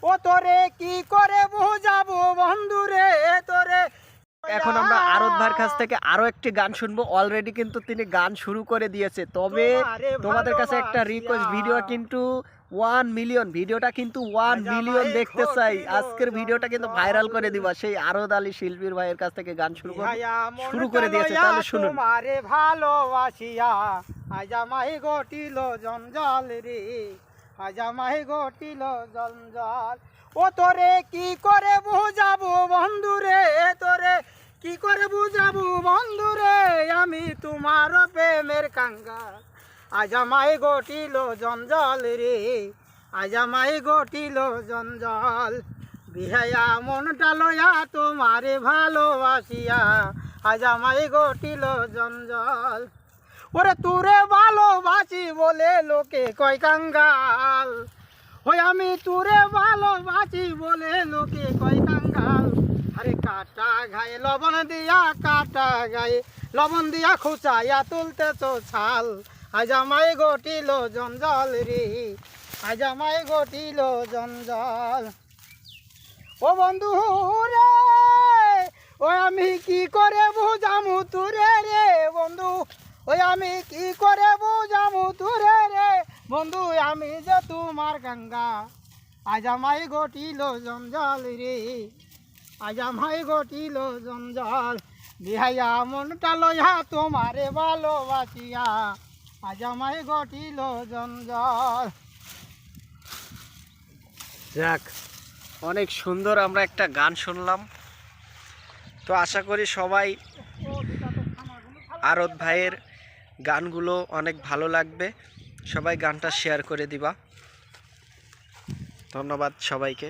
ও তোরে কি করে বুঝাবো বন্ধুরে তোরে। এখন আমরা আরত ভাইয়ের কাছ থেকে আরো একটি গান শুনবো। অলরেডি কিন্তু তিনি গান শুরু করে দিয়েছে। তবে তোমাদের কাছে একটা রিকোয়েস্ট, ভিডিও কিন্তু 1 মিলিয়ন, ভিডিওটা কিন্তু 1 মিলিয়ন দেখতে চাই। আজকের ভিডিওটা কিন্তু ভাইরাল করে দিবা। সেই আরত আলী শিল্পীর ভাইয়ের কাছ থেকে গান শুরু করে দিয়েছে। তাহলে শুনুন। তোমারে ভালোবাসিয়া আজ আমায় গটিল জঞ্জাল রে, আজ আমায় গটিল জঞ্জাল। ও তোরে কি করে বুঝাবো বন্ধুরে তোরে, কি করে বুঝাবো বন্ধুরে, আমি তোমার প্রেমের কাঙ্গাল। আজ আমায় গটিল জঞ্জাল রে, আজ আমায় গটিল জঞ্জাল। বিহায়া মনটা লয়া তোমারে ভালোবাসিয়া আজ আমায় গটিল জঞ্জাল। ওরে তোরে ভালোবাসি বলে লোকে কয় কাঙ্গাল, ওই আমি তোরে ভালোবাসি বলে লোকে কয় কাঙ্গাল। আরে কাটা গায়ে লবণ দিয়া, কাটা গায়ে লবণ দিয়া খুচাইয়া তুলতেছ ছাল। আজ আমায় গটিল জঞ্জাল রে, আজ আমায় গটিল জঞ্জাল। ও বন্ধু রে, ওই আমি কি করে বুঝামু তোরে রে বন্ধু, ওই আমি কি করে বুঝামু তোরে রে বন্ধু, আমি যে তোমার গঙ্গা। আজ আমায় গটিল জঞ্জাল রে, আজ আমায় গটিল জঞ্জাল। বিহাইয়া মনটা লইয়া তোমারে ভালোবাসিয়া আজ আমায় গটিল জঞ্জাল। যাক, অনেক সুন্দর আমরা একটা গান শুনলাম। তো আশা করি সবাই আরত ভাইয়ের গানগুলো অনেক ভালো লাগবে। সবাই গানটা শেয়ার করে দিবা। ধন্যবাদ সবাইকে।